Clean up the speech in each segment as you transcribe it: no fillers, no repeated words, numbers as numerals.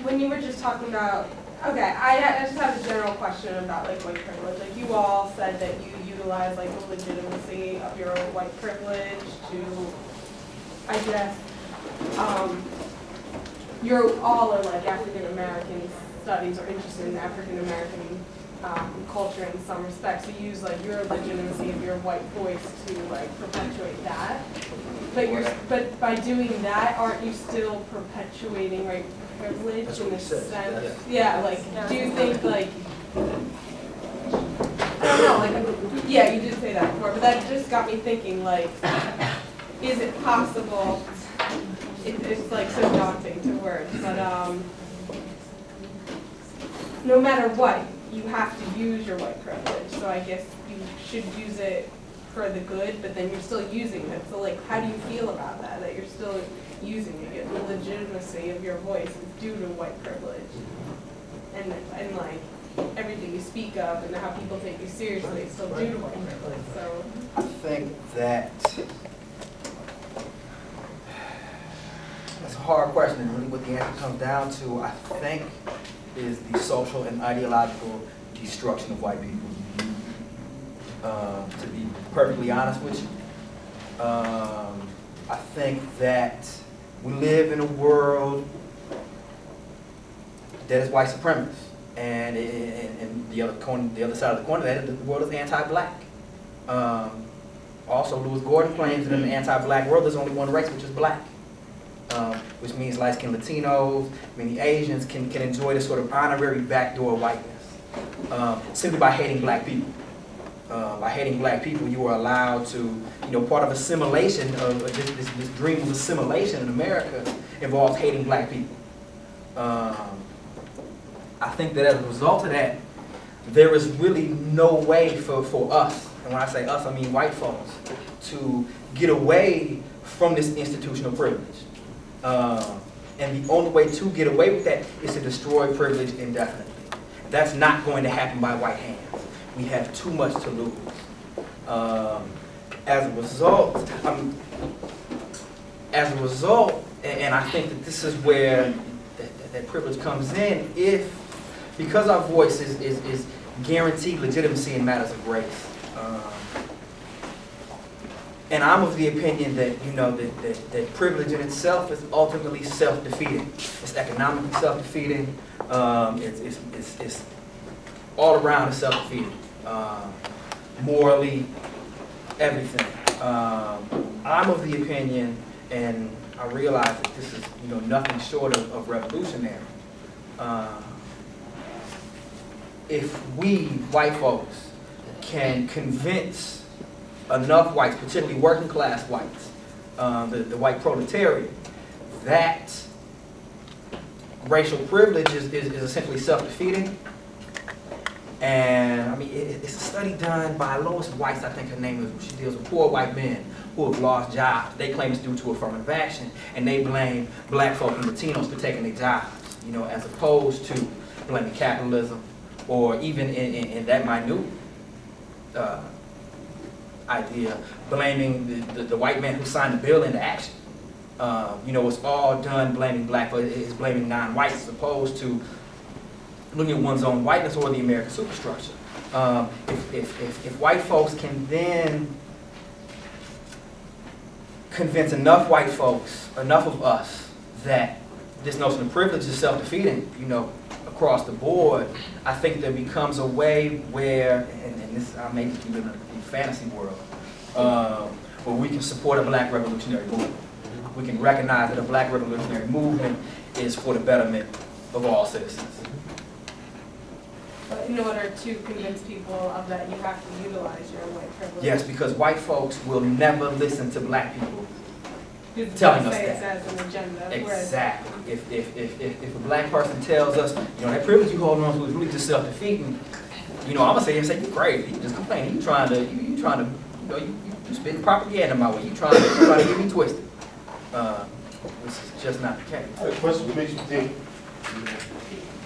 When you were just talking about, okay, I just have a general question about like white privilege. Like you all said that you utilize like the legitimacy of your white privilege to, I guess, you're all are like African American studies or interested in African American culture in some respects. So you use like your legitimacy of your white voice to like perpetuate that. But by doing that, aren't you still perpetuating white privilege in a sense? Yeah, like do you think like I don't know, like yeah, you did say that before, but that just got me thinking like, is it possible? It's like so daunting to words, but no matter what, you have to use your white privilege. So I guess you should use it for the good, but then you're still using it. So like, how do you feel about that? That you're still using it? The legitimacy of your voice is due to white privilege, and like everything you speak of and how people take you seriously is still due to white privilege. So I think that that's a hard question, and really what the answer comes down to, I think, is the social and ideological destruction of white people. To be perfectly honest with you, I think that we live in a world that is white supremacist, and the other side of the coin of that, the world is anti-black. Also, Lewis Gordon claims that in the anti-black world, there's only one race, which is black. Which means light-skinned Latinos, many Asians can enjoy this sort of honorary backdoor whiteness simply by hating black people. By hating black people, you are allowed to, part of assimilation, of this dream of assimilation in America involves hating black people. I think that as a result of that, there is really no way for us, and when I say us, I mean white folks, to get away from this institutional privilege. And the only way to get away with that is to destroy privilege indefinitely. That's not going to happen by white hands. We have too much to lose. As a result, and I think that this is where that privilege comes in, because our voice is guaranteed legitimacy in matters of race. And I'm of the opinion that that privilege in itself is ultimately self-defeating. It's economically self-defeating. It's all around self-defeating. Morally, everything. I'm of the opinion, and I realize that this is nothing short of revolutionary. If we white folks can convince enough whites, particularly working class whites, the white proletariat, that racial privilege is essentially self-defeating. And I mean, it's a study done by Lois Weiss, I think her name is. She deals with poor white men who have lost jobs. They claim it's due to affirmative action, and they blame black folk and Latinos for taking their jobs, as opposed to blaming capitalism, or even in that minute idea, blaming the white man who signed the bill into action. It's all done blaming black folk. It's blaming non-whites as opposed to looking at one's own whiteness or the American superstructure. If white folks can then convince enough white folks, enough of us, that this notion of privilege is self-defeating, across the board, I think there becomes a way where, and this I may be living in a fantasy world, where we can support a black revolutionary movement. We can recognize that a black revolutionary movement is for the betterment of all citizens. But in order to convince people of that, you have to utilize your white privilege. Yes, because white folks will never listen to black people telling us that. It as an agenda. Exactly. If a black person tells us, that privilege you hold on to is really just self-defeating, I'm gonna say you're crazy. You just complaining. You trying to, you spitting propaganda my way. You trying to get me twisted. Which is just not the case. I have a question. What makes you think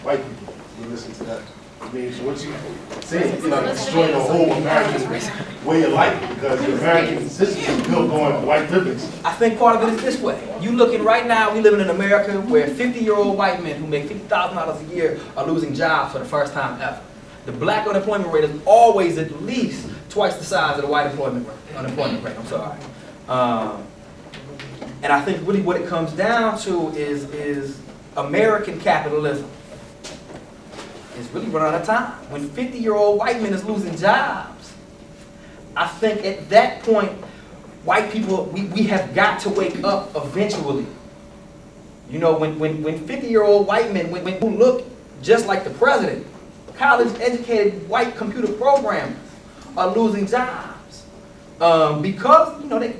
white people will listen to that? I mean, so what you saying, it's like destroying the whole American way of life, because the American system is built on white privilege. I think part of it is this way. You looking right now, we living in America where 50-year-old white men who make $50,000 a year are losing jobs for the first time ever. The black unemployment rate is always at least twice the size of the white unemployment rate. I'm sorry. And I think really what it comes down to is American capitalism is really running out of time. When 50-year-old white men is losing jobs, I think at that point, white people, we have got to wake up eventually. You know, when 50-year-old white men, who look just like the president, college-educated white computer programmers are losing jobs because, you know, they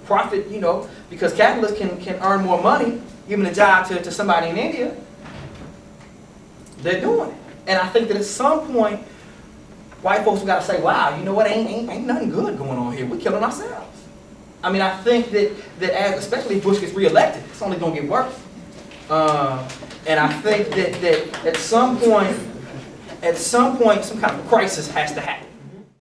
profit, you know, because capitalists can earn more money giving a job to somebody in India. They're doing it. And I think that at some point, white folks have got to say, wow, you know what, ain't nothing good going on here. We're killing ourselves. I mean, I think that as, especially if Bush gets reelected, it's only going to get worse. And I think that at some point, some kind of crisis has to happen.